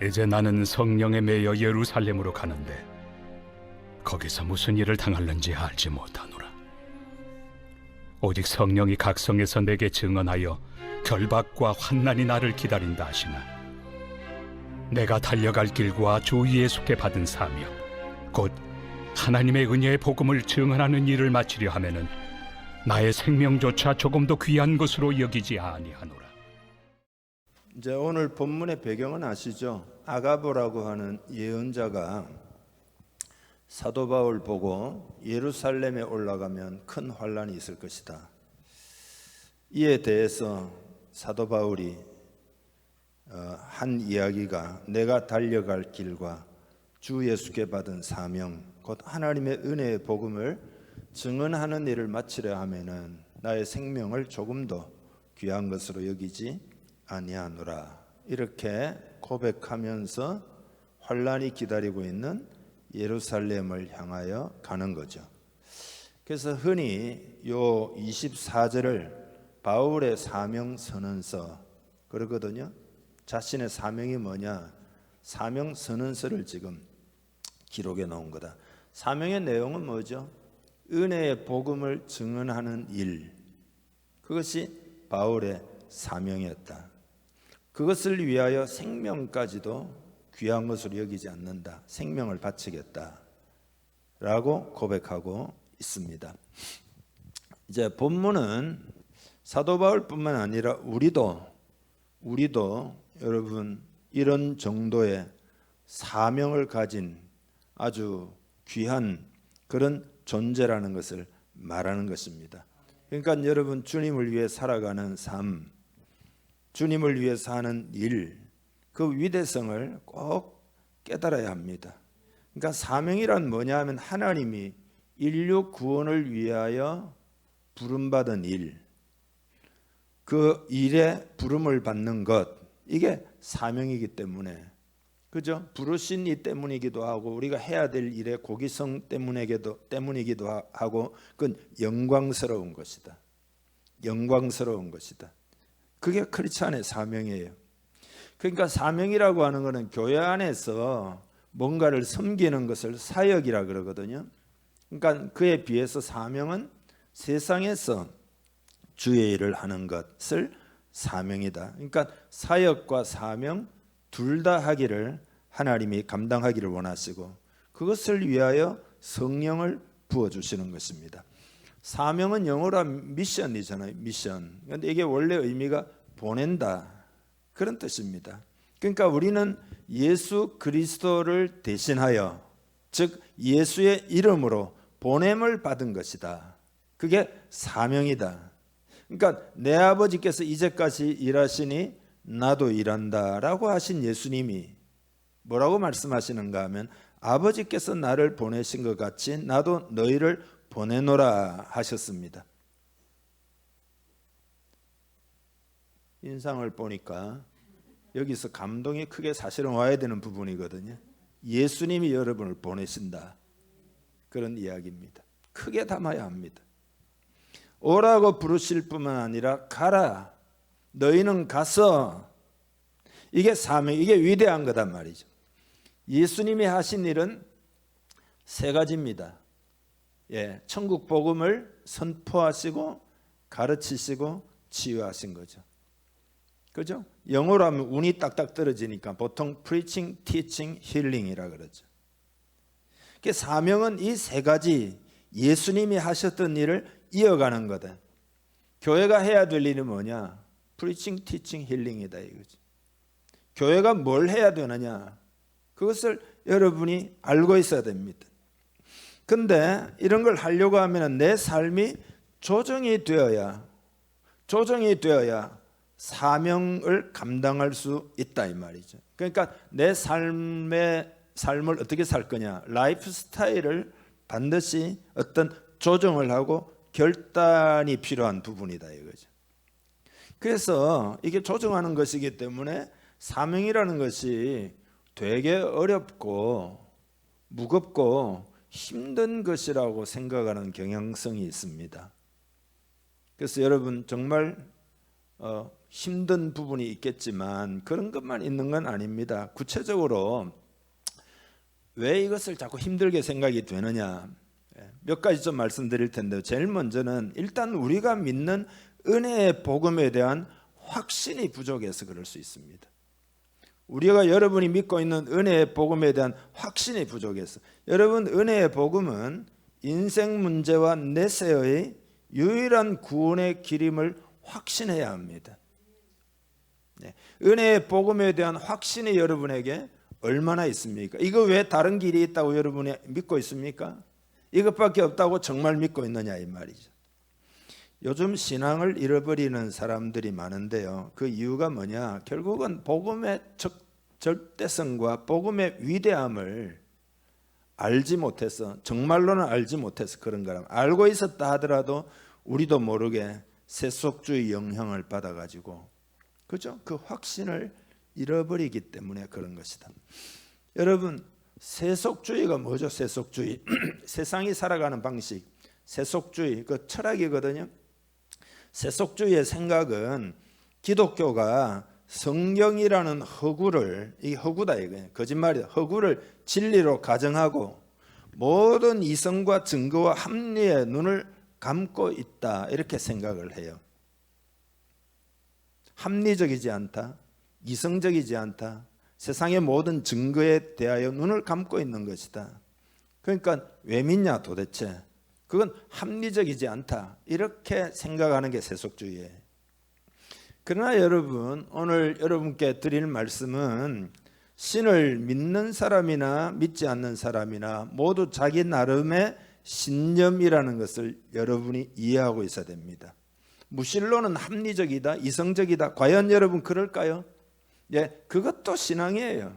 이제 나는 성령에 매여 예루살렘으로 가는데 거기서 무슨 일을 당할는지 알지 못하노라. 오직 성령이 각성에서 내게 증언하여 결박과 환난이 나를 기다린다 하시나 내가 달려갈 길과 주 예수께 받은 사명 곧 하나님의 은혜의 복음을 증언하는 일을 마치려 하면은 나의 생명조차 조금도 귀한 것으로 여기지 아니하노라. 이제 오늘 본문의 배경은 아시죠? 아가보라고 하는 예언자가 사도 바울 보고 예루살렘에 올라가면 큰 환란이 있을 것이다. 이에 대해서 사도 바울이 한 이야기가 내가 달려갈 길과 주 예수께 받은 사명 곧 하나님의 은혜의 복음을 증언하는 일을 마치려 하면은 나의 생명을 조금 더 귀한 것으로 여기지 아니하노라. 이렇게 고백하면서 환란이 기다리고 있는 예루살렘을 향하여 가는 거죠. 그래서 흔히 요 24절을 바울의 사명 선언서 그러거든요. 자신의 사명이 뭐냐? 사명 선언서를 지금 기록해 놓은 거다. 사명의 내용은 뭐죠? 은혜의 복음을 증언하는 일. 그것이 바울의 사명이었다. 그것을 위하여 생명까지도 귀한 것으로 여기지 않는다. 생명을 바치겠다. 라고 고백하고 있습니다. 이제 본문은 사도 바울뿐만 아니라 우리도 여러분 이런 정도의 사명을 가진 아주 귀한 그런 존재라는 것을 말하는 것입니다. 그러니까 여러분 주님을 위해 살아가는 삶, 주님을 위해 사는 일, 그 위대성을 꼭 깨달아야 합니다. 그러니까 사명이란 뭐냐 하면 하나님이 인류 구원을 위하여 부름받은 일, 그 일에 부름을 받는 것, 이게 사명이기 때문에, 그죠? 부르신 이 때문이기도 하고 우리가 해야 될 일의 고기성 때문이기도 하고 그건 영광스러운 것이다. 영광스러운 것이다. 그게 크리스찬의 사명이에요. 그러니까 사명이라고 하는 것은 교회 안에서 뭔가를 섬기는 것을 사역이라 그러거든요. 그러니까 그에 비해서 사명은 세상에서 주의 일을 하는 것을 사명이다. 그러니까 사역과 사명 둘 다 하기를 하나님이 감당하기를 원하시고 그것을 위하여 성령을 부어주시는 것입니다. 사명은 영어로 미션이잖아요. 미션. 그런데 이게 원래 의미가 보낸다 그런 뜻입니다. 그러니까 우리는 예수 그리스도를 대신하여 즉 예수의 이름으로 보냄을 받은 것이다. 그게 사명이다. 그러니까 내 아버지께서 이제까지 일하시니 나도 일한다라고 하신 예수님이 뭐라고 말씀하시는가 하면 아버지께서 나를 보내신 것 같이 나도 너희를 보내노라 하셨습니다. 인상을 보니까 여기서 감동이 크게 사실은 와야 되는 부분이거든요. 예수님이 여러분을 보내신다. 그런 이야기입니다. 크게 담아야 합니다. 오라고 부르실 뿐만 아니라 가라. 너희는 가서. 이게 사명, 이게 위대한 거단 말이죠. 예수님이 하신 일은 세 가지입니다. 천국 복음을 선포하시고 가르치시고 치유하신 거죠. 그죠? 영어로 하면 운이 딱딱 떨어지니까 보통 preaching, teaching, healing이라 그러죠. 그 사명은 이 세 가지 예수님이 하셨던 일을 이어가는 거다. 교회가 해야 될 일이 뭐냐? preaching, teaching, healing이다 이거죠. 교회가 뭘 해야 되느냐? 그것을 여러분이 알고 있어야 됩니다. 근데 이런 걸 하려고 하면 내 삶이 조정이 되어야 사명을 감당할 수 있다 이 말이죠. 그러니까 내 삶을 어떻게 살 거냐, 라이프 스타일을 반드시 어떤 조정을 하고 결단이 필요한 부분이다 이거죠. 그래서 이게 조정하는 것이기 때문에 사명이라는 것이 되게 어렵고 무겁고 힘든 것이라고 생각하는 경향성이 있습니다. 그래서 여러분 정말 힘든 부분이 있겠지만 그런 것만 있는 건 아닙니다. 구체적으로 왜 이것을 자꾸 힘들게 생각이 되느냐, 몇 가지 좀 말씀드릴 텐데요. 제일 먼저는 일단 우리가 믿는 은혜의 복음에 대한 확신이 부족해서 그럴 수 있습니다. 우리가 여러분이 믿고 있는 은혜의 복음에 대한 확신이 부족해서. 여러분, 은혜의 복음은 인생 문제와 내세의 유일한 구원의 길임을 확신해야 합니다. 은혜의 복음에 대한 확신이 여러분에게 얼마나 있습니까? 이거 왜 다른 길이 있다고 여러분이 믿고 있습니까? 이것밖에 없다고 정말 믿고 있느냐 이 말이죠. 요즘 신앙을 잃어버리는 사람들이 많은데요. 그 이유가 뭐냐? 결국은 복음의 절대성과 복음의 위대함을 알지 못해서, 정말로는 알지 못해서 그런 거라. 알고 있었다 하더라도 우리도 모르게 세속주의 영향을 받아가지고, 그죠? 그 확신을 잃어버리기 때문에 그런 것이다. 여러분, 세속주의가 뭐죠? 세속주의. 세상이 살아가는 방식, 세속주의, 그 철학이거든요. 세속주의의 생각은 기독교가 성경이라는 허구를, 이 허구다 이거예요. 거짓말이다. 허구를 진리로 가정하고 모든 이성과 증거와 합리에 눈을 감고 있다, 이렇게 생각을 해요. 합리적이지 않다, 이성적이지 않다, 세상의 모든 증거에 대하여 눈을 감고 있는 것이다. 그러니까 왜 믿냐 도대체? 그건 합리적이지 않다, 이렇게 생각하는 게 세속주의예요. 그러나 여러분, 오늘 여러분께 드릴 말씀은 신을 믿는 사람이나 믿지 않는 사람이나 모두 자기 나름의 신념이라는 것을 여러분이 이해하고 있어야 됩니다. 무신론은 합리적이다, 이성적이다. 과연 여러분 그럴까요? 예, 그것도 신앙이에요.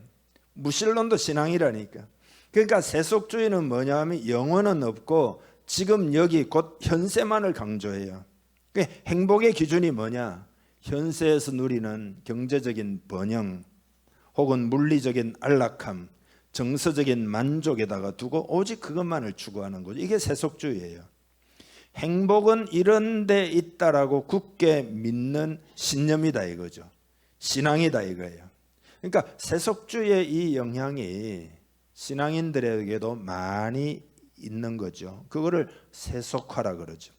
무신론도 신앙이라니까. 그러니까 세속주의는 뭐냐 하면 영혼은 없고 지금 여기 곧 현세만을 강조해요. 행복의 기준이 뭐냐? 현세에서 누리는 경제적인 번영 혹은 물리적인 안락함, 정서적인 만족에다가 두고 오직 그것만을 추구하는 거죠. 이게 세속주의예요. 행복은 이런 데 있다라고 굳게 믿는 신념이다 이거죠. 신앙이다 이거예요. 그러니까 세속주의의 이 영향이 신앙인들에게도 많이 있는 거죠. 그거를 세속화라 그러죠.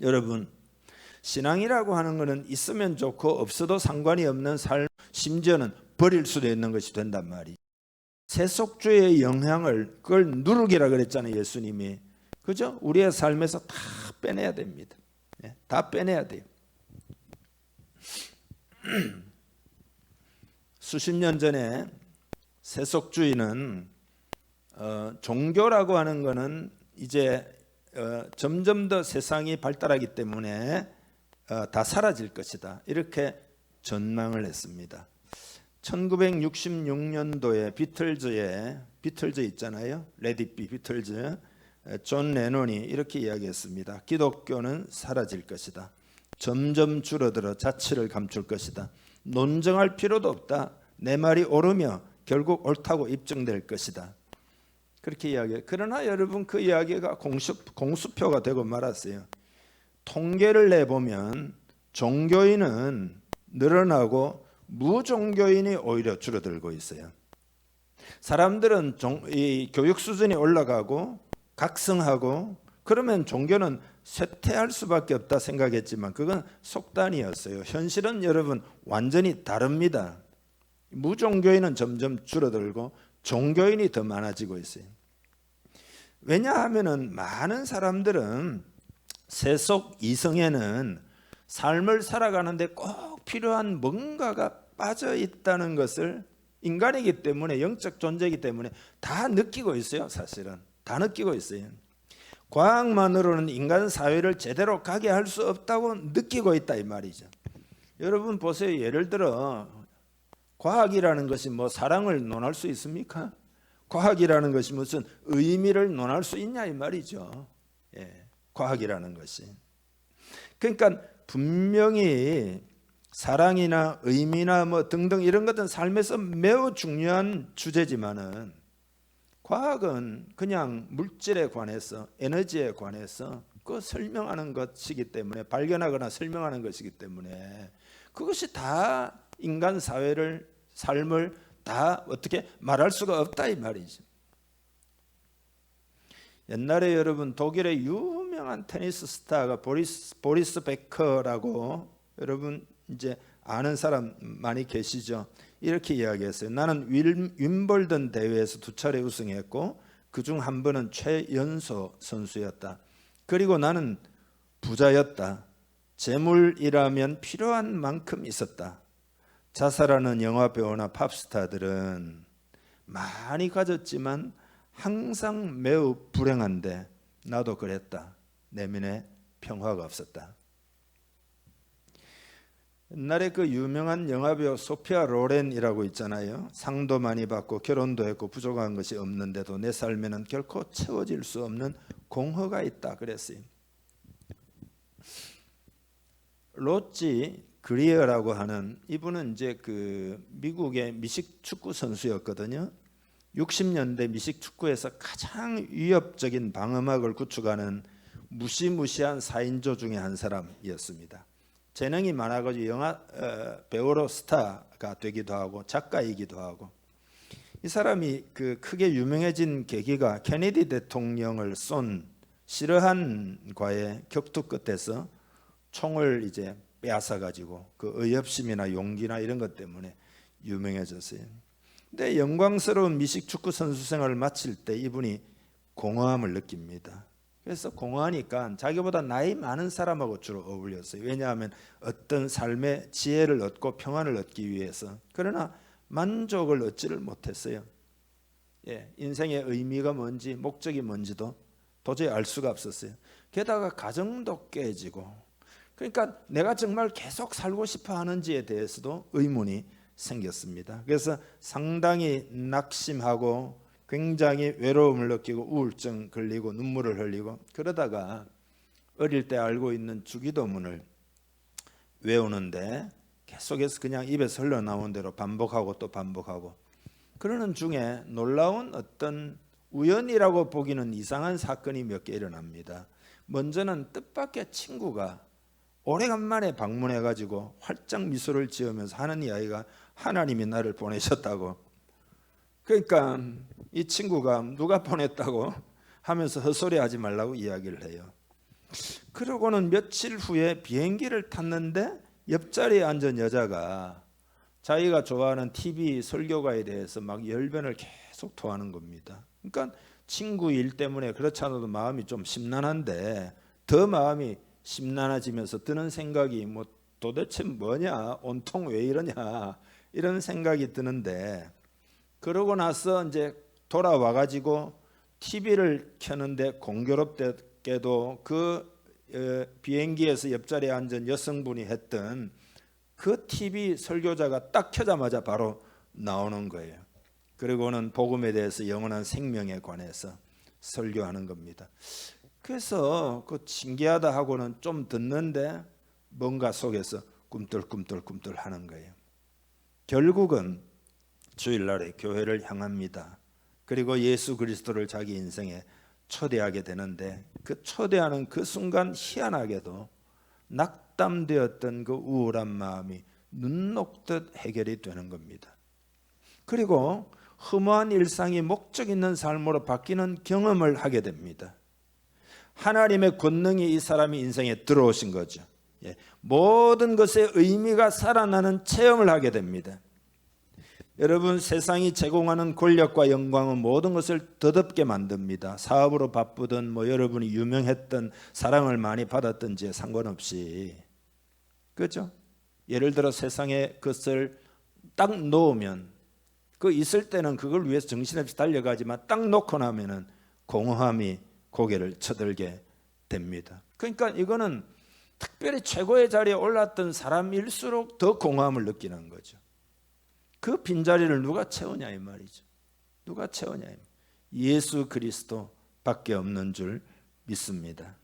여러분, 신앙이라고 하는 것은 있으면 좋고 없어도 상관이 없는 삶, 심지어는 버릴 수도 있는 것이 된단 말이에요. 세속주의의 영향을, 그걸 누룩이라 그랬잖아요, 예수님이. 그죠? 우리의 삶에서 다 빼내야 됩니다. 다 빼내야 돼요. 수십 년 전에 세속주의는 종교라고 하는 것은 이제 점점 더 세상이 발달하기 때문에 다 사라질 것이다, 이렇게 전망을 했습니다. 1966년도에 비틀즈 있잖아요. 레디비 비틀즈, 존 레논이 이렇게 이야기했습니다. 기독교는 사라질 것이다. 점점 줄어들어 자취를 감출 것이다. 논쟁할 필요도 없다. 내 말이 옳으며 결국 옳다고 입증될 것이다. 그렇게 이야기해요. 그러나 여러분, 그 이야기가 공수표가 되고 말았어요. 통계를 내보면 종교인은 늘어나고 무종교인이 오히려 줄어들고 있어요. 사람들은 이 교육 수준이 올라가고 각성하고 그러면 종교는 쇠퇴할 수밖에 없다 생각했지만 그건 속단이었어요. 현실은 여러분 완전히 다릅니다. 무종교인은 점점 줄어들고 종교인이 더 많아지고 있어요. 왜냐하면은 많은 사람들은 세속 이성에는 삶을 살아가는데 꼭 필요한 뭔가가 빠져 있다는 것을, 인간이기 때문에, 영적 존재이기 때문에 다 느끼고 있어요. 사실은 다 느끼고 있어요. 과학만으로는 인간 사회를 제대로 가게 할 수 없다고 느끼고 있다 이 말이죠. 여러분 보세요. 예를 들어 과학이라는 것이 뭐 사랑을 논할 수 있습니까? 과학이라는 것이 무슨 의미를 논할 수 있냐 이 말이죠. 예, 과학이라는 것이. 그러니까 분명히 사랑이나 의미나 뭐 등등 이런 것은 삶에서 매우 중요한 주제지만은 과학은 그냥 물질에 관해서, 에너지에 관해서 그 설명하는 것이기 때문에, 발견하거나 설명하는 것이기 때문에 그것이 다 인간 사회를, 삶을 다 어떻게 말할 수가 없다 이 말이죠. 옛날에 여러분 독일의 유명한 테니스 스타가 보리스 베커라고 여러분 이제 아는 사람 많이 계시죠. 이렇게 이야기했어요. 나는 윈벌던 대회에서 2차례 우승했고 그중 한 번은 최연소 선수였다. 그리고 나는 부자였다. 재물이라면 필요한 만큼 있었다. 자살하는 영화 배우나 팝스타들은 많이 가졌지만 항상 매우 불행한데 나도 그랬다. 내면에 평화가 없었다. 옛날에 그 유명한 영화배우 소피아 로렌이라고 있잖아요. 상도 많이 받고 결혼도 했고 부족한 것이 없는데도 내 삶에는 결코 채워질 수 없는 공허가 있다 그랬어요. 로지 그리어라고 하는 이분은 이제 그 미국의 미식 축구 선수였거든요. 60년대 미식 축구에서 가장 위협적인 방어막을 구축하는 무시무시한 4인조 중에 한 사람이었습니다. 재능이 많아가지고 영화 배우로 스타가 되기도 하고 작가이기도 하고, 이 사람이 그 크게 유명해진 계기가 케네디 대통령을 쏜 시르한과의 격투 끝에서 총을 이제 빼앗아 가지고 그 의협심이나 용기나 이런 것 때문에 유명해졌어요. 근데 영광스러운 미식 축구 선수 생활을 마칠 때 이분이 공허함을 느낍니다. 그래서 공허하니까 자기보다 나이 많은 사람하고 주로 어울렸어요. 왜냐하면 어떤 삶의 지혜를 얻고 평안을 얻기 위해서. 그러나 만족을 얻지를 못했어요. 인생의 의미가 뭔지 목적이 뭔지도 도저히 알 수가 없었어요. 게다가 가정도 깨지고, 그러니까 내가 정말 계속 살고 싶어 하는지에 대해서도 의문이 생겼습니다. 그래서 상당히 낙심하고 굉장히 외로움을 느끼고 우울증 걸리고 눈물을 흘리고, 그러다가 어릴 때 알고 있는 주기도문을 외우는데 계속해서 그냥 입에서 흘러나온 대로 반복하고 또 반복하고, 그러는 중에 놀라운 어떤 우연이라고 보기는 이상한 사건이 몇 개 일어납니다. 먼저는 뜻밖의 친구가 오래간만에 방문해가지고 활짝 미소를 지으면서 하는 이야기가 하나님이 나를 보내셨다고. 그러니까 이 친구가 누가 보냈다고 하면서 헛소리하지 말라고 이야기를 해요. 그러고는 며칠 후에 비행기를 탔는데 옆자리에 앉은 여자가 자기가 좋아하는 TV 설교가에 대해서 막 열변을 계속 토하는 겁니다. 그러니까 친구 일 때문에 그렇지 않아도 마음이 좀 심란한데 더 마음이 심란해지면서 드는 생각이 뭐 도대체 뭐냐, 온통 왜 이러냐, 이런 생각이 드는데, 그러고 나서 이제 돌아와 가지고 TV를 켜는데 공교롭게도 그 비행기에서 옆자리에 앉은 여성분이 했던 그 TV 설교자가 딱 켜자마자 바로 나오는 거예요. 그리고는 복음에 대해서 영원한 생명에 관해서 설교하는 겁니다. 그래서 그 신기하다 하고는 좀 듣는데 뭔가 속에서 꿈틀꿈틀 하는 거예요. 결국은 주일날에 교회를 향합니다. 그리고 예수 그리스도를 자기 인생에 초대하게 되는데, 그 초대하는 그 순간 희한하게도 낙담되었던 그 우울한 마음이 눈 녹듯 해결이 되는 겁니다. 그리고 허무한 일상이 목적 있는 삶으로 바뀌는 경험을 하게 됩니다. 하나님의 권능이 이 사람의 인생에 들어오신 거죠. 모든 것의 의미가 살아나는 체험을 하게 됩니다. 여러분, 세상이 제공하는 권력과 영광은 모든 것을 덧없게 만듭니다. 사업으로 바쁘든 뭐 여러분이 유명했던 사랑을 많이 받았든지에 상관없이, 그렇죠? 예를 들어 세상에 그것을 딱 놓으면 그 있을 때는 그걸 위해서 정신없이 달려가지만 딱 놓고 나면은 공허함이 고개를 쳐들게 됩니다. 그러니까 이거는 특별히 최고의 자리에 올랐던 사람일수록 더 공허함을 느끼는 거죠. 그 빈자리를 누가 채우냐 이 말이죠. 누가 채우냐. 예수 그리스도밖에 없는 줄 믿습니다.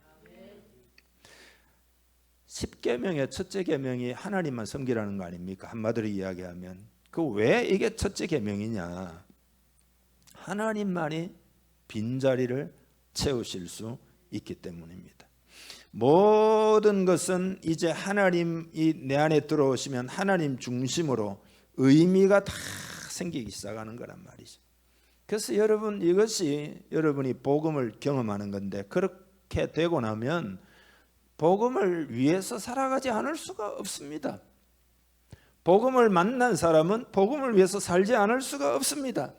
10계명의 첫째 계명이 하나님만 섬기라는 거 아닙니까? 한마디로 이야기하면 그 왜 이게 첫째 계명이냐? 하나님만이 빈자리를 채우실 수 있기 때문입니다. 모든 것은 이제 하나님이 내 안에 들어오시면 하나님 중심으로 의미가 다 생기기 시작하는 거란 말이죠. 그래서 여러분, 이것이 여러분이 복음을 경험하는 건데, 그렇게 되고 나면 복음을 위해서 살아가지 않을 수가 없습니다. 복음을 만난 사람은 복음을 위해서 살지 않을 수가 없습니다.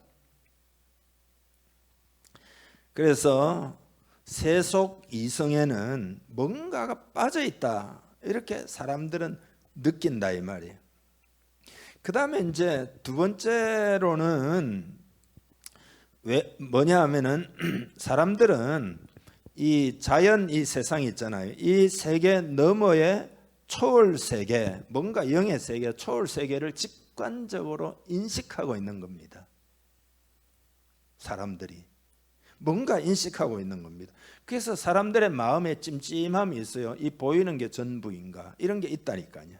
그래서 세속 이성에는 뭔가가 빠져 있다, 이렇게 사람들은 느낀다 이 말이에요. 그 다음에 이제 두 번째로는 뭐냐 하면은 사람들은 이 자연, 이 세상 있잖아요. 이 세계 너머의 초월 세계, 뭔가 영의 세계, 초월 세계를 직관적으로 인식하고 있는 겁니다. 사람들이 뭔가 인식하고 있는 겁니다. 그래서 사람들의 마음에 찜찜함이 있어요. 이 보이는 게 전부인가, 이런 게 있다니까요.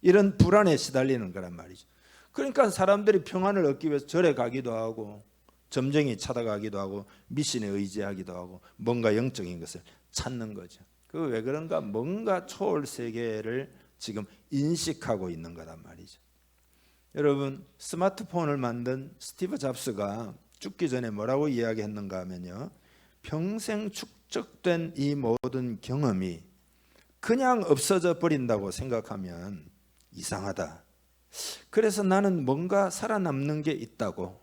이런 불안에 시달리는 거란 말이죠. 그러니까 사람들이 평안을 얻기 위해서 절에 가기도 하고, 점쟁이 찾아가기도 하고, 미신에 의지하기도 하고, 뭔가 영적인 것을 찾는 거죠. 그 왜 그런가? 뭔가 초월 세계를 지금 인식하고 있는 거란 말이죠. 여러분, 스마트폰을 만든 스티브 잡스가 죽기 전에 뭐라고 이야기했는가 하면요, 평생 축적된 이 모든 경험이 그냥 없어져 버린다고 생각하면 이상하다. 그래서 나는 뭔가 살아남는 게 있다고,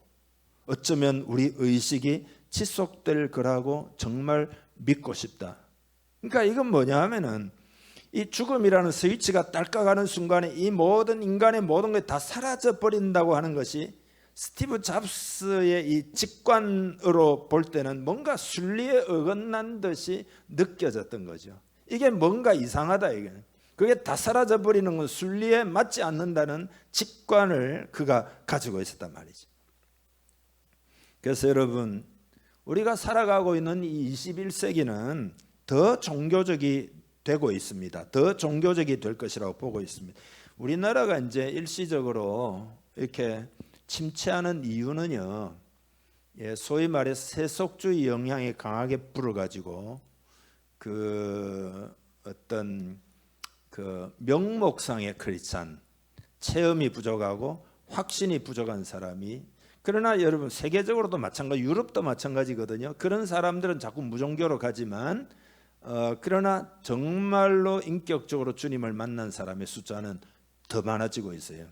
어쩌면 우리 의식이 지속될 거라고 정말 믿고 싶다. 그러니까 이건 뭐냐 하면은 이 죽음이라는 스위치가 딸깍하는 순간에 이 모든 인간의 모든 게 다 사라져 버린다고 하는 것이 스티브 잡스의 이 직관으로 볼 때는 뭔가 순리에 어긋난 듯이 느껴졌던 거죠. 이게 뭔가 이상하다, 이게. 그게 다 사라져 버리는 건 순리에 맞지 않는다는 직관을 그가 가지고 있었단 말이죠. 그래서 여러분, 우리가 살아가고 있는 이 21세기는 더 종교적이 되고 있습니다. 더 종교적이 될 것이라고 보고 있습니다. 우리나라가 이제 일시적으로 이렇게 침체하는 이유는요, 소위 말해서 세속주의 영향이 강하게 불어가지고 그 어떤 그 명목상의 크리스찬, 체험이 부족하고 확신이 부족한 사람이, 그러나 여러분 세계적으로도 마찬가지, 유럽도 마찬가지거든요. 그런 사람들은 자꾸 무종교로 가지만 그러나 정말로 인격적으로 주님을 만난 사람의 숫자는 더 많아지고 있어요.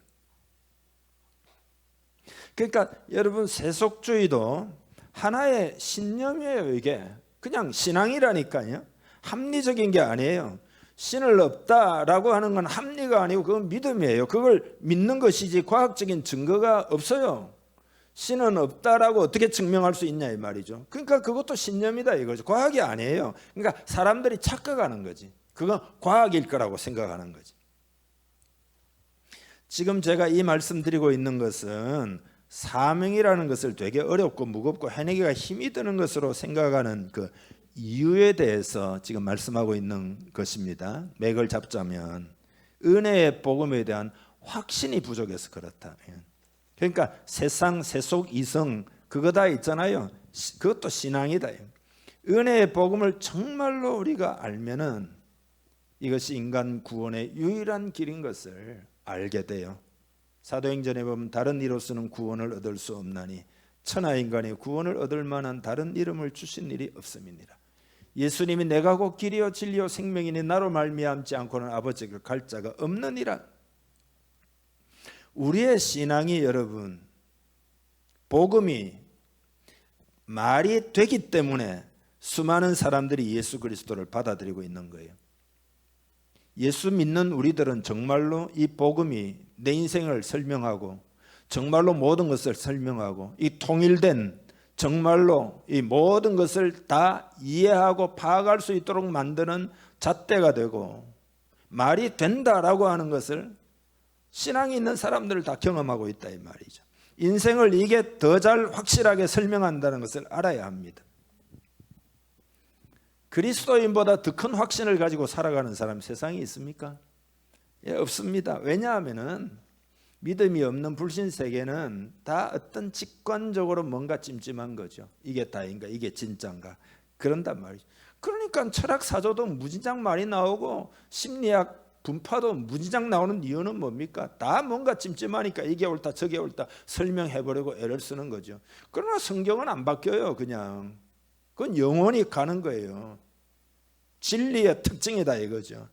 그러니까 여러분, 세속주의도 하나의 신념이에요. 이게 그냥 신앙이라니까요. 합리적인 게 아니에요. 신을 없다라고 하는 건 합리가 아니고 그건 믿음이에요. 그걸 믿는 것이지 과학적인 증거가 없어요. 신은 없다라고 어떻게 증명할 수 있냐 이 말이죠. 그러니까 그것도 신념이다 이거죠. 과학이 아니에요. 그러니까 사람들이 착각하는 거지. 그건 과학일 거라고 생각하는 거지. 지금 제가 이 말씀 드리고 있는 것은 사명이라는 것을 되게 어렵고 무겁고 해내기가 힘이 드는 것으로 생각하는 그 이유에 대해서 지금 말씀하고 있는 것입니다. 맥을 잡자면 은혜의 복음에 대한 확신이 부족해서 그렇다. 그러니까 세상, 세속, 이성 그거 다 있잖아요. 그것도 신앙이다. 은혜의 복음을 정말로 우리가 알면은 이것이 인간 구원의 유일한 길인 것을 알게 돼요. 사도행전에 보면 다른 이로서는 구원을 얻을 수 없나니 천하 인간이 구원을 얻을 만한 다른 이름을 주신 일이 없음이니라. 예수님이 내가 곧 길이요 진리요 생명이니 나로 말미암지 않고는 아버지께 갈 자가 없느니라. 우리의 신앙이 여러분, 복음이 말이 되기 때문에 수많은 사람들이 예수 그리스도를 받아들이고 있는 거예요. 예수 믿는 우리들은 정말로 이 복음이 내 인생을 설명하고 정말로 모든 것을 설명하고 이 통일된 정말로 이 모든 것을 다 이해하고 파악할 수 있도록 만드는 잣대가 되고 말이 된다라고 하는 것을 신앙이 있는 사람들을 다 경험하고 있다 이 말이죠. 인생을 이게 더 잘 확실하게 설명한다는 것을 알아야 합니다. 그리스도인보다 더 큰 확신을 가지고 살아가는 사람 세상에 있습니까? 예, 없습니다. 왜냐하면은 믿음이 없는 불신 세계는 다 어떤 직관적으로 뭔가 찜찜한 거죠. 이게 다인가? 이게 진짠가? 그런단 말이죠. 그러니까 철학 사조도 무진장 많이 나오고 심리학 분파도 무진장 나오는 이유는 뭡니까? 다 뭔가 찜찜하니까 이게 옳다 저게 옳다 설명해보려고 애를 쓰는 거죠. 그러나 성경은 안 바뀌어요. 그냥 그건 영원히 가는 거예요. 진리의 특징이다 이거죠.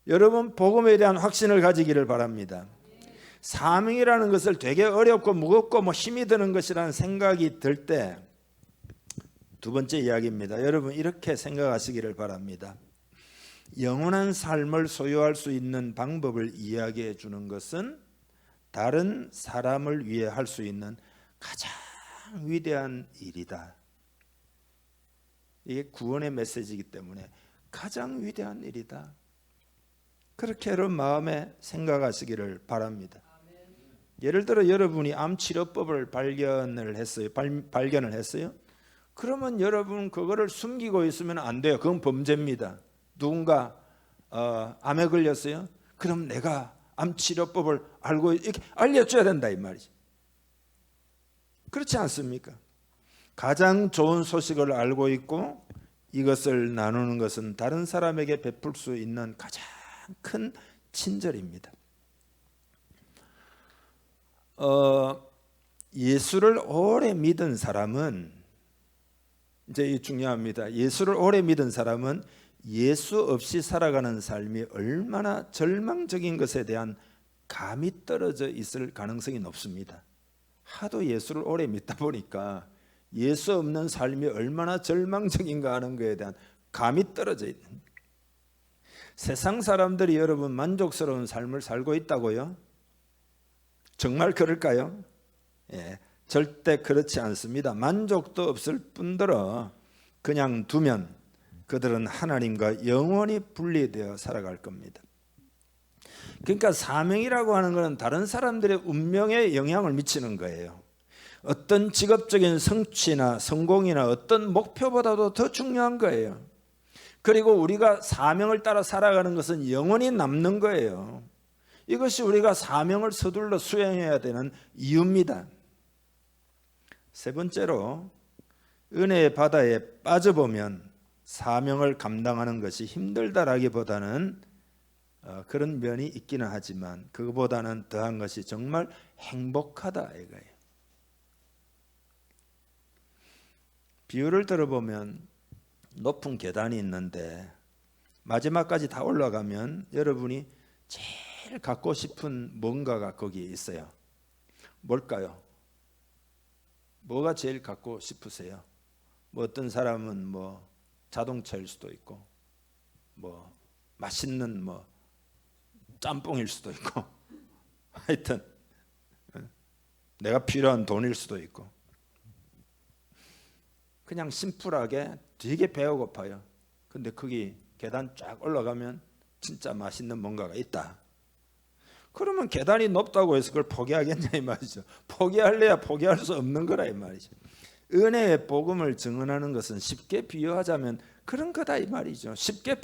여러분 복음에 대한 확신을 가지기를 바랍니다. 사명이라는 것을 되게 어렵고 무겁고 힘이 드는 것이라는 생각이 들 때 두 번째 이야기입니다. 여러분 이렇게 생각하시기를 바랍니다. 영원한 삶을 소유할 수 있는 방법을 이야기해 주는 것은 다른 사람을 위해 할 수 있는 가장 위대한 일이다. 이게 구원의 메시지이기 때문에 가장 위대한 일이다. 그렇게 여러분 마음에 생각하시기를 바랍니다. 예를 들어 여러분이 암 치료법을 발견을 했어요. 그러면 여러분 그거를 숨기고 있으면 안 돼요. 그건 범죄입니다. 누군가 암에 걸렸어요. 그럼 내가 암 치료법을 알고 이렇게 알려줘야 된다 이 말이죠. 그렇지 않습니까? 가장 좋은 소식을 알고 있고 이것을 나누는 것은 다른 사람에게 베풀 수 있는 가장 큰 친절입니다. 예수를 오래 믿은 사람은 이제 이 중요합니다. 예수를 오래 믿은 사람은 예수 없이 살아가는 삶이 얼마나 절망적인 것에 대한 감이 떨어져 있을 가능성이 높습니다. 하도 예수를 오래 믿다 보니까 예수 없는 삶이 얼마나 절망적인가 하는 것에 대한 감이 떨어져 있는. 세상 사람들이 여러분 만족스러운 삶을 살고 있다고요? 정말 그럴까요? 예, 절대 그렇지 않습니다. 만족도 없을 뿐더러 그냥 두면 그들은 하나님과 영원히 분리되어 살아갈 겁니다. 그러니까 사명이라고 하는 것은 다른 사람들의 운명에 영향을 미치는 거예요. 어떤 직업적인 성취나 성공이나 어떤 목표보다도 더 중요한 거예요. 그리고 우리가 사명을 따라 살아가는 것은 영원히 남는 거예요. 이것이 우리가 사명을 서둘러 수행해야 되는 이유입니다. 세 번째로 은혜의 바다에 빠져보면 사명을 감당하는 것이 힘들다라기보다는 그런 면이 있기는 하지만 그거보다는 더한 것이 정말 행복하다 이거예요. 비유를 들어보면 높은 계단이 있는데 마지막까지 다 올라가면 여러분이 제일 갖고 싶은 뭔가가 거기에 있어요. 뭘까요? 뭐가 제일 갖고 싶으세요? 뭐 어떤 사람은 뭐 자동차일 수도 있고 뭐 맛있는 뭐 짬뽕일 수도 있고 하여튼 내가 필요한 돈일 수도 있고 그냥 심플하게 되게 배가 고파요. 근데 거기 계단 쫙 올라가면 진짜 맛있는 뭔가가 있다. 그러면 계단이 높다고 해서 그걸 포기하겠냐 이 말이죠. 포기할래야 포기할 수 없는 거라 이 말이죠. 은혜의 복음을 증언하는 것은 쉽게 비유하자면 그런 거다 이 말이죠. 쉽게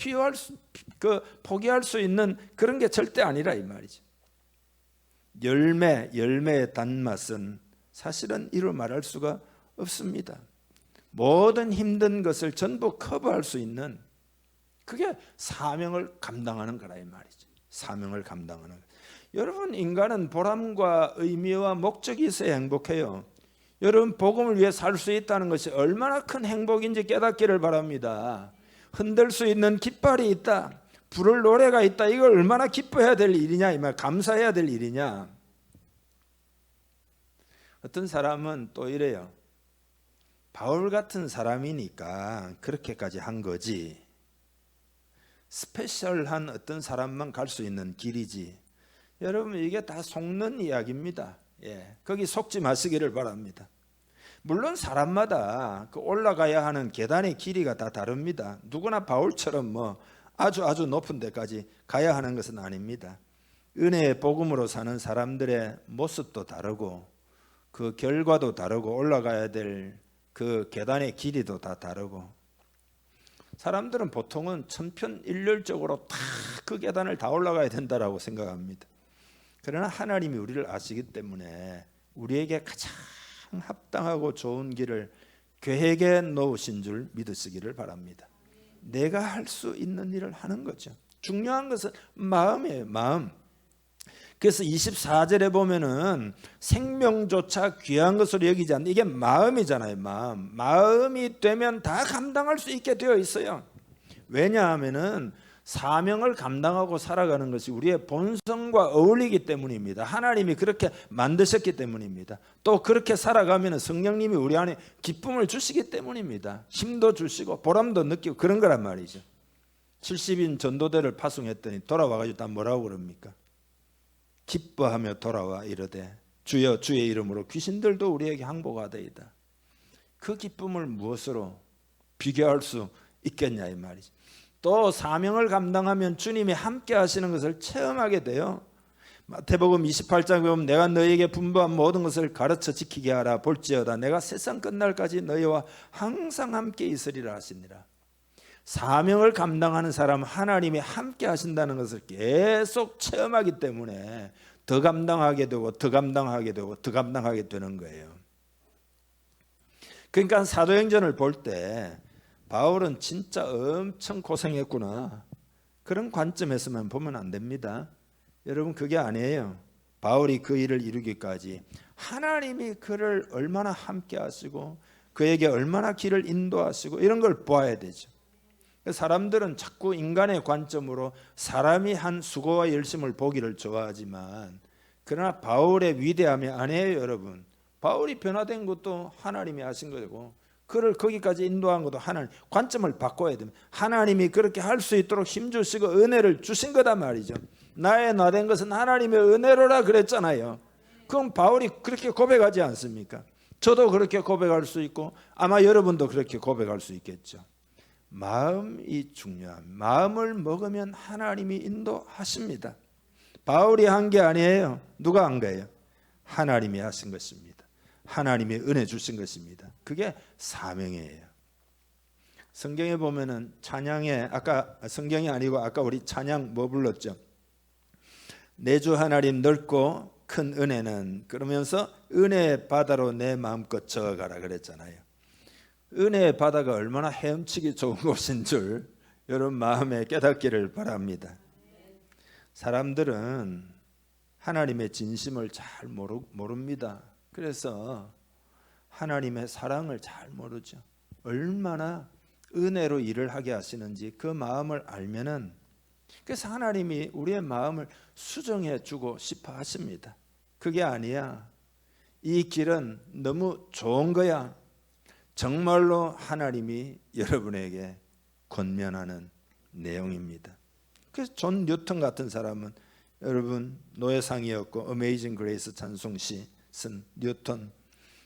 포기할 수 있는 그런 게 절대 아니라 이 말이죠. 열매의 단맛은 사실은 이루 말할 수가 없습니다. 모든 힘든 것을 전부 커버할 수 있는 그게 사명을 감당하는 거라 이 말이죠. 사명을 감당하는 거. 여러분 인간은 보람과 의미와 목적이 있어야 행복해요. 여러분 복음을 위해 살 수 있다는 것이 얼마나 큰 행복인지 깨닫기를 바랍니다. 흔들 수 있는 깃발이 있다. 부를 노래가 있다. 이걸 얼마나 기뻐해야 될 일이냐 이 말, 감사해야 될 일이냐. 어떤 사람은 또 이래요. 바울 같은 사람이니까 그렇게까지 한 거지. 스페셜한 어떤 사람만 갈 수 있는 길이지. 여러분 이게 다 속는 이야기입니다. 예, 거기 속지 마시기를 바랍니다. 물론 사람마다 그 올라가야 하는 계단의 길이가 다 다릅니다. 누구나 바울처럼 뭐 아주 높은 데까지 가야 하는 것은 아닙니다. 은혜의 복음으로 사는 사람들의 모습도 다르고 그 결과도 다르고 올라가야 될 그 계단의 길이도 다 다르고 사람들은 보통은 천편일률적으로 다 그 계단을 다 올라가야 된다라고 생각합니다. 그러나 하나님이 우리를 아시기 때문에 우리에게 가장 합당하고 좋은 길을 계획에 놓으신 줄 믿으시기를 바랍니다. 내가 할 수 있는 일을 하는 거죠. 중요한 것은 마음이에요. 마음. 그래서 24절에 보면은 생명조차 귀한 것으로 여기지 않는, 이게 마음이잖아요. 마음이 되면 다 감당할 수 있게 되어 있어요. 왜냐하면은 사명을 감당하고 살아가는 것이 우리의 본성과 어울리기 때문입니다. 하나님이 그렇게 만드셨기 때문입니다. 또 그렇게 살아가면 성령님이 우리 안에 기쁨을 주시기 때문입니다. 힘도 주시고 보람도 느끼고 그런 거란 말이죠. 70인 전도대를 파송했더니 돌아와가지고 다 뭐라고 그럽니까? 기뻐하며 돌아와 이르되 주여 주의 이름으로 귀신들도 우리에게 항복하되이다. 그 기쁨을 무엇으로 비교할 수 있겠냐 이 말이죠. 또 사명을 감당하면 주님이 함께 하시는 것을 체험하게 돼요. 마태복음 28장에 보면 내가 너희에게 분부한 모든 것을 가르쳐 지키게 하라. 볼지어다 내가 세상 끝날까지 너희와 항상 함께 있으리라 하시니라. 사명을 감당하는 사람은 하나님이 함께 하신다는 것을 계속 체험하기 때문에 더 감당하게 되고 더 감당하게 되고 더 감당하게 되는 거예요. 그러니까 사도행전을 볼 때 바울은 진짜 엄청 고생했구나, 그런 관점에서만 보면 안 됩니다. 여러분, 그게 아니에요. 바울이 그 일을 이루기까지 하나님이 그를 얼마나 함께 하시고 그에게 얼마나 길을 인도하시고 이런 걸 보아야 되죠. 사람들은 자꾸 인간의 관점으로 사람이 한 수고와 열심을 보기를 좋아하지만, 그러나 바울의 위대함이 아니에요. 여러분, 바울이 변화된 것도 하나님이 하신 거고 그를 거기까지 인도한 것도 하나님. 관점을 바꿔야 됩니다. 하나님이 그렇게 할 수 있도록 힘주시고 은혜를 주신 거단 말이죠. 나의 나된 것은 하나님의 은혜로라 그랬잖아요. 그럼 바울이 그렇게 고백하지 않습니까? 저도 그렇게 고백할 수 있고 아마 여러분도 그렇게 고백할 수 있겠죠. 마음이 중요한, 마음을 먹으면 하나님이 인도하십니다. 바울이 한 게 아니에요. 누가 한 거예요? 하나님이 하신 것입니다. 하나님이 은혜 주신 것입니다. 그게 사명이에요. 성경에 보면은 찬양에, 아까 성경이 아니고 아까 우리 찬양 뭐 불렀죠? 내 주 하나님 넓고 큰 은혜는, 그러면서 은혜의 바다로 내 마음껏 저어가라 그랬잖아요. 은혜의 바다가 얼마나 헤엄치기 좋은 곳인 줄 여러분 마음에 깨닫기를 바랍니다. 사람들은 하나님의 진심을 잘 모릅니다. 그래서 하나님의 사랑을 잘 모르죠. 얼마나 은혜로 일을 하게 하시는지 그 마음을 알면은, 그래서 하나님이 우리의 마음을 수정해 주고 싶어 하십니다. 그게 아니야, 이 길은 너무 좋은 거야, 정말로 하나님이 여러분에게 권면하는 내용입니다. 그래서 존 뉴턴 같은 사람은, 여러분 노예상이었고 어메이징 그레이스 찬송시 쓴 뉴턴,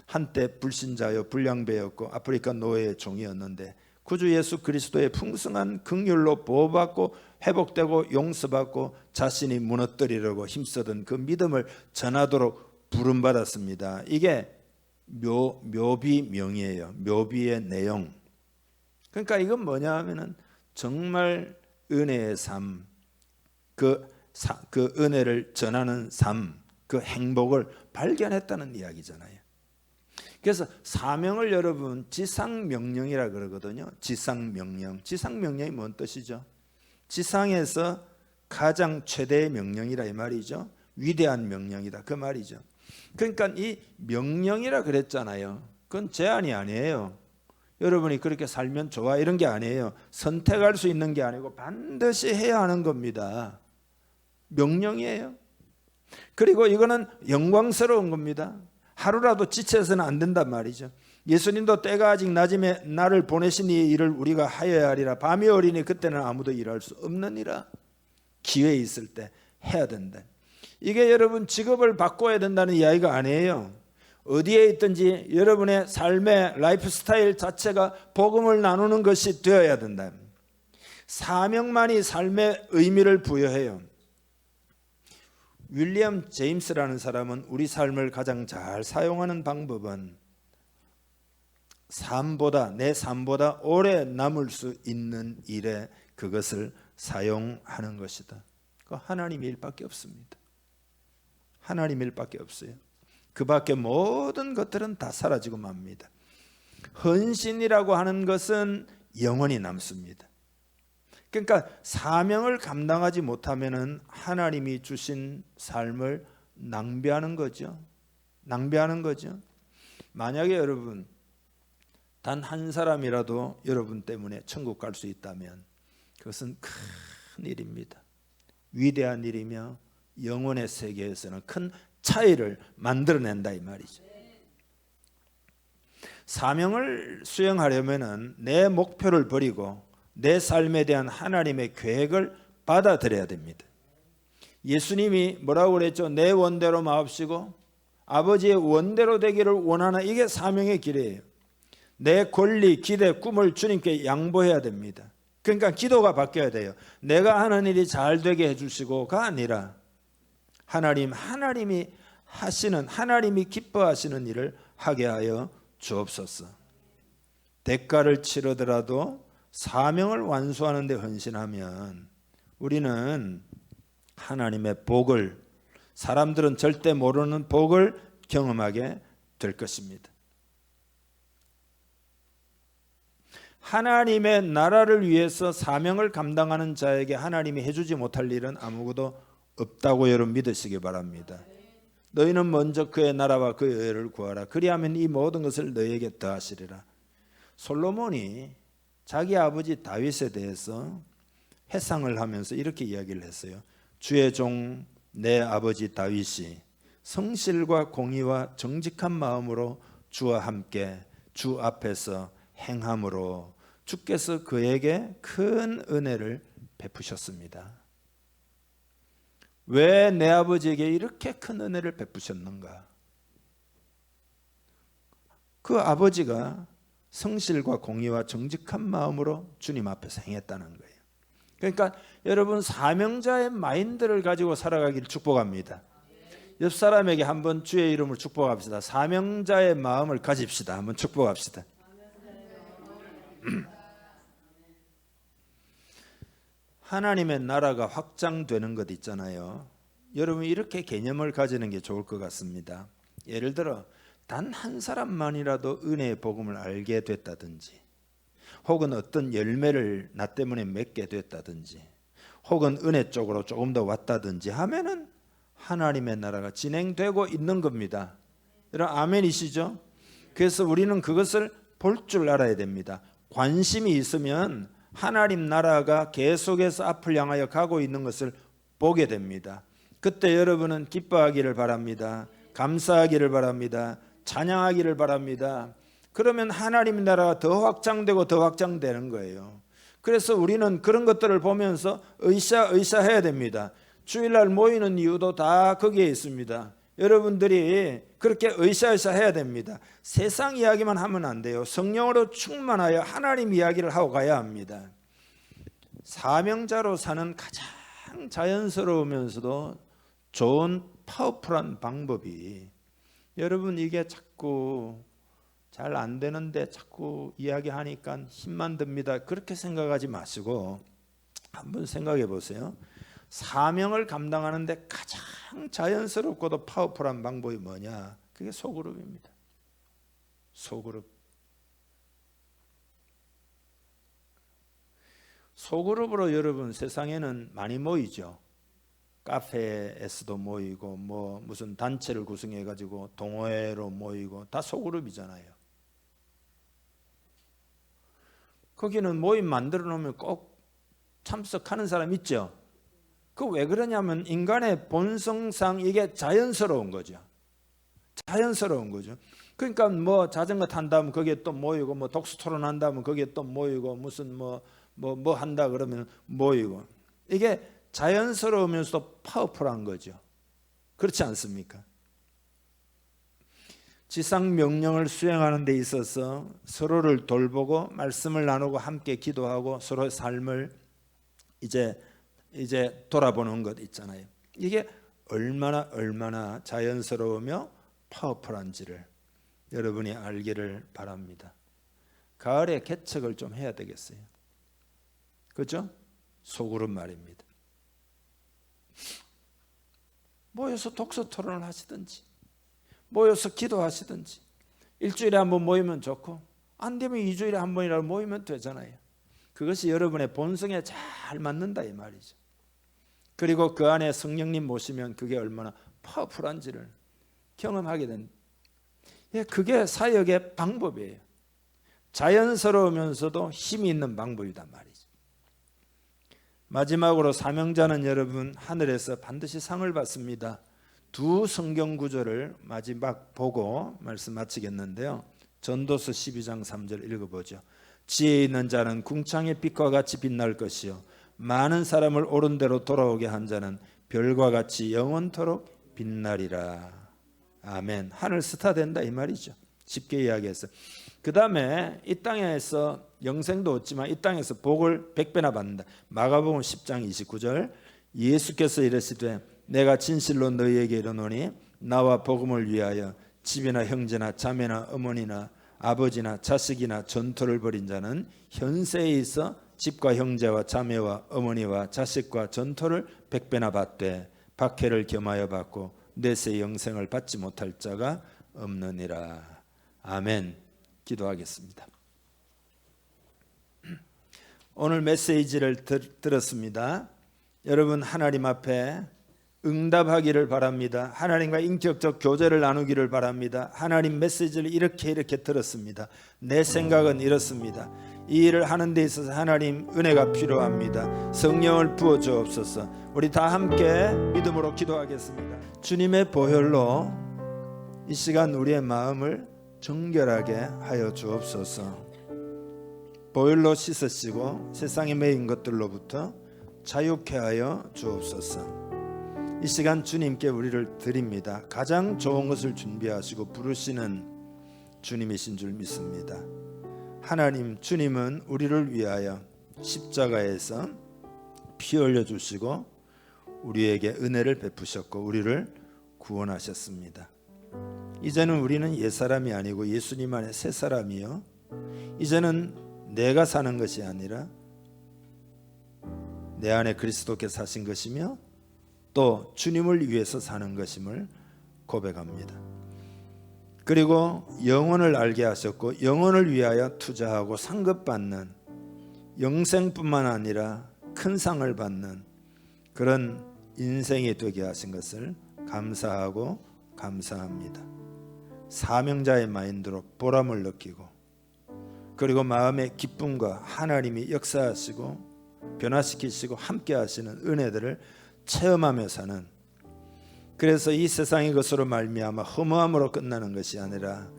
한때 불신자여 불량배였고 아프리카 노예의 종이었는데 구주 예수 그리스도의 풍성한 긍휼로 보호받고 회복되고 용서받고 자신이 무너뜨리려고 힘쓰던 그 믿음을 전하도록 부름받았습니다. 이게 묘비명이에요. 묘비의 내용. 그러니까 이건 뭐냐 하면은 정말 은혜의 삶, 그 은혜를 전하는 삶, 그 행복을 발견했다는 이야기잖아요. 그래서 사명을 여러분 지상명령이라 그러거든요. 지상명령. 지상명령이 뭔 뜻이죠? 지상에서 가장 최대의 명령이라 이 말이죠. 위대한 명령이다 그 말이죠. 그러니까 이 명령이라 그랬잖아요. 그건 제한이 아니에요. 여러분이 그렇게 살면 좋아 이런 게 아니에요. 선택할 수 있는 게 아니고 반드시 해야 하는 겁니다. 명령이에요. 그리고 이거는 영광스러운 겁니다. 하루라도 지쳐서는 안 된단 말이죠. 예수님도 때가 아직 낮음에 나를 보내신 이 일을 우리가 하여야 하리라. 밤이 어리니 그때는 아무도 일할 수 없느니라. 기회 있을 때 해야 된다. 이게 여러분 직업을 바꿔야 된다는 이야기가 아니에요. 어디에 있든지 여러분의 삶의 라이프 스타일 자체가 복음을 나누는 것이 되어야 된다. 사명만이 삶의 의미를 부여해요. 윌리엄 제임스라는 사람은 우리 삶을 가장 잘 사용하는 방법은 내 삶보다 오래 남을 수 있는 일에 그것을 사용하는 것이다. 그 하나님의 일밖에 없습니다. 하나님의 일밖에 없어요. 그 밖에 모든 것들은 다 사라지고 맙니다. 헌신이라고 하는 것은 영원히 남습니다. 그러니까 사명을 감당하지 못하면은 하나님이 주신 삶을 낭비하는 거죠. 낭비하는 거죠. 만약에 여러분 단 한 사람이라도 여러분 때문에 천국 갈 수 있다면 그것은 큰 일입니다. 위대한 일이며 영혼의 세계에서는 큰 차이를 만들어낸다 이 말이죠. 사명을 수행하려면은 내 목표를 버리고 내 삶에 대한 하나님의 계획을 받아들여야 됩니다. 예수님이 뭐라고 그랬죠? 내 원대로 마옵시고 아버지의 원대로 되기를 원하는, 이게 사명의 길이에요. 내 권리, 기대, 꿈을 주님께 양보해야 됩니다. 그러니까 기도가 바뀌어야 돼요. 내가 하는 일이 잘 되게 해주시고가 아니라 하나님이 하시는, 하나님이 기뻐하시는 일을 하게 하여 주옵소서. 대가를 치르더라도 사명을 완수하는 데 헌신하면 우리는 하나님의 복을, 사람들은 절대 모르는 복을 경험하게 될 것입니다. 하나님의 나라를 위해서 사명을 감당하는 자에게 하나님이 해주지 못할 일은 아무것도 없다고 여러분 믿으시기 바랍니다. 너희는 먼저 그의 나라와 그의 의를 구하라. 그리하면 이 모든 것을 너희에게 더하시리라. 솔로몬이 자기 아버지 다윗에 대해서 회상을 하면서 이렇게 이야기를 했어요. 주의 종 내 아버지 다윗이 성실과 공의와 정직한 마음으로 주와 함께 주 앞에서 행함으로 주께서 그에게 큰 은혜를 베푸셨습니다. 왜 내 아버지에게 이렇게 큰 은혜를 베푸셨는가? 그 아버지가 성실과 공의와 정직한 마음으로 주님 앞에서 행했다는 거예요. 그러니까 여러분 사명자의 마인드를 가지고 살아가기를 축복합니다. 옆 사람에게 한번 주의 이름을 축복합시다. 사명자의 마음을 가집시다. 한번 축복합시다. 하나님의 나라가 확장되는 것 있잖아요. 여러분 이렇게 개념을 가지는 게 좋을 것 같습니다. 예를 들어 단 한 사람만이라도 은혜의 복음을 알게 됐다든지, 혹은 어떤 열매를 나 때문에 맺게 됐다든지, 혹은 은혜 쪽으로 조금 더 왔다든지 하면은 하나님의 나라가 진행되고 있는 겁니다. 여러분 아멘이시죠? 그래서 우리는 그것을 볼 줄 알아야 됩니다. 관심이 있으면 하나님 나라가 계속해서 앞을 향하여 가고 있는 것을 보게 됩니다. 그때 여러분은 기뻐하기를 바랍니다. 감사하기를 바랍니다. 찬양하기를 바랍니다. 그러면 하나님 나라가 더 확장되고 더 확장되는 거예요. 그래서 우리는 그런 것들을 보면서 의샤해야 됩니다. 주일날 모이는 이유도 다 거기에 있습니다. 여러분들이 그렇게 의샤해야 됩니다. 세상 이야기만 하면 안 돼요. 성령으로 충만하여 하나님 이야기를 하고 가야 합니다. 사명자로 사는 가장 자연스러우면서도 좋은 파워풀한 방법이, 여러분 이게 자꾸 잘 안 되는데 자꾸 이야기하니까 힘만 듭니다. 그렇게 생각하지 마시고 한번 생각해 보세요. 사명을 감당하는데 가장 자연스럽고도 파워풀한 방법이 뭐냐? 그게 소그룹입니다. 소그룹. 소그룹으로 여러분 세상에는 많이 모이죠. 카페에서도 모이고 뭐 무슨 단체를 구성해 가지고 동호회로 모이고 다 소그룹이잖아요. 거기는 모임 만들어 놓으면 꼭 참석하는 사람 있죠. 그 왜 그러냐면 인간의 본성상 이게 자연스러운 거죠. 자연스러운 거죠. 그러니까 뭐 자전거 탄다면 거기에 또 모이고, 뭐 독서 토론한다면 거기에 또 모이고, 무슨 뭐 한다 그러면 모이고, 이게 자연스러우면서도 파워풀한 거죠. 그렇지 않습니까? 지상 명령을 수행하는 데 있어서 서로를 돌보고 말씀을 나누고 함께 기도하고 서로의 삶을 이제 돌아보는 것 있잖아요. 이게 얼마나 자연스러우며 파워풀한지를 여러분이 알기를 바랍니다. 가을에 개척을 좀 해야 되겠어요. 그렇죠? 소그룹 말입니다. 모여서 독서 토론을 하시든지, 모여서 기도하시든지, 일주일에 한 번 모이면 좋고, 안 되면 2주일에 한 번이라도 모이면 되잖아요. 그것이 여러분의 본성에 잘 맞는다 이 말이죠. 그리고 그 안에 성령님 모시면 그게 얼마나 파워풀한지를 경험하게 된다. 그게 사역의 방법이에요. 자연스러우면서도 힘이 있는 방법이단 말이죠. 마지막으로 사명자는 여러분 하늘에서 반드시 상을 받습니다. 두 성경 구절을 마지막 보고 말씀 마치겠는데요. 전도서 12장 3절 읽어보죠. 지혜 있는 자는 궁창의 빛과 같이 빛날 것이요 많은 사람을 옳은 대로 돌아오게 한 자는 별과 같이 영원토록 빛나리라. 아멘. 하늘 스타 된다 이 말이죠. 쉽게 이야기해서. 그 다음에 이 땅에서 영생도 얻지만 이 땅에서 복을 100배나 받는다. 마가복음 10장 29절 예수께서 이르시되 내가 진실로 너희에게 이르노니 나와 복음을 위하여 집이나 형제나 자매나 어머니나 아버지나 자식이나 전토를 벌인 자는 현세에 있어 집과 형제와 자매와 어머니와 자식과 전토를 100배나 받되 박해를 겸하여 받고 내세 영생을 받지 못할 자가 없느니라. 아멘. 기도하겠습니다. 오늘 메시지를 들었습니다. 여러분 하나님 앞에 응답하기를 바랍니다. 하나님과 인격적 교제를 나누기를 바랍니다. 하나님 메시지를 이렇게 들었습니다. 내 생각은 이렇습니다. 이 일을 하는 데 있어서 하나님 은혜가 필요합니다. 성령을 부어 주옵소서. 우리 다 함께 믿음으로 기도하겠습니다. 주님의 보혈로 이 시간 우리의 마음을 정결하게 하여 주옵소서. 보혈로 씻으시고 세상에 매인 것들로부터 자유케 하여 주옵소서. 이 시간 주님께 우리를 드립니다. 가장 좋은 것을 준비하시고 부르시는 주님이신 줄 믿습니다. 하나님, 주님은 우리를 위하여 십자가에서 피 흘려 주시고 우리에게 은혜를 베푸셨고 우리를 구원하셨습니다. 이제는 우리는 옛사람이 아니고 예수님 안에 새 사람이요, 이제는 내가 사는 것이 아니라 내 안에 그리스도께서 사신 것이며 또 주님을 위해서 사는 것임을 고백합니다. 그리고 영혼을 알게 하셨고 영혼을 위하여 투자하고 상급받는, 영생뿐만 아니라 큰 상을 받는 그런 인생이 되게 하신 것을 감사하고 감사합니다. 사명자의 마인드로 보람을 느끼고 그리고 마음의 기쁨과 하나님이 역사하시고 변화시키시고 함께 하시는 은혜들을 체험하며 사는, 그래서 이 세상의 것으로 말미암아 허무함으로 끝나는 것이 아니라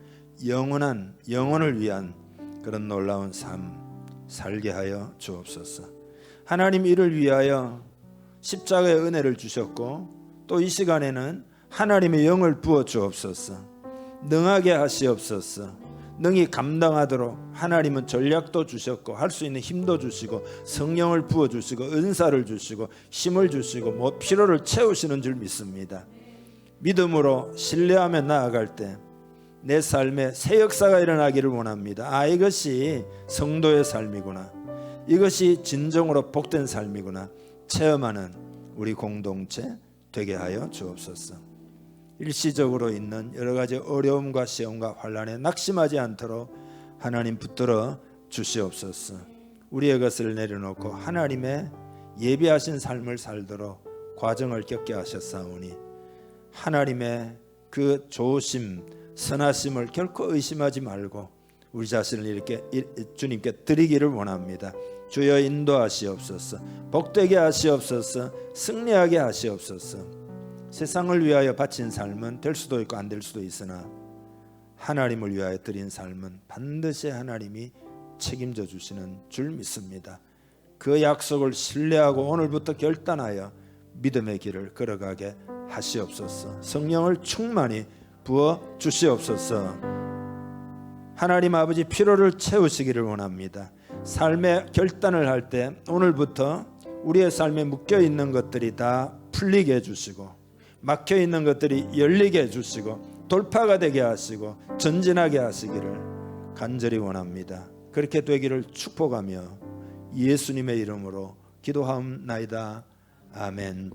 영원한 영혼을 위한 그런 놀라운 삶 살게 하여 주옵소서. 하나님 이를 위하여 십자가의 은혜를 주셨고 또 이 시간에는 하나님의 영을 부어 주옵소서. 능하게 하시옵소서. 능히 감당하도록 하나님은 전략도 주셨고 할 수 있는 힘도 주시고 성령을 부어주시고 은사를 주시고 힘을 주시고 필요를 채우시는 줄 믿습니다. 믿음으로 신뢰하며 나아갈 때 내 삶에 새 역사가 일어나기를 원합니다. 이것이 성도의 삶이구나, 이것이 진정으로 복된 삶이구나 체험하는 우리 공동체 되게 하여 주옵소서. 일시적으로 있는 여러 가지 어려움과 시험과 환난에 낙심하지 않도록 하나님 붙들어 주시옵소서. 우리의 것을 내려놓고 하나님의 예비하신 삶을 살도록 과정을 겪게 하셨사오니 하나님의 그 좋으심 선하심을 결코 의심하지 말고 우리 자신을 이렇게 주님께 드리기를 원합니다. 주여 인도하시옵소서. 복되게 하시옵소서. 승리하게 하시옵소서. 세상을 위하여 바친 삶은 될 수도 있고 안 될 수도 있으나 하나님을 위하여 드린 삶은 반드시 하나님이 책임져 주시는 줄 믿습니다. 그 약속을 신뢰하고 오늘부터 결단하여 믿음의 길을 걸어가게 하시옵소서. 성령을 충만히 부어 주시옵소서. 하나님 아버지 피로를 채우시기를 원합니다. 삶의 결단을 할 때 오늘부터 우리의 삶에 묶여있는 것들이 다 풀리게 해주시고 막혀있는 것들이 열리게 해주시고 돌파가 되게 하시고 전진하게 하시기를 간절히 원합니다. 그렇게 되기를 축복하며 예수님의 이름으로 기도하옵나이다. 아멘.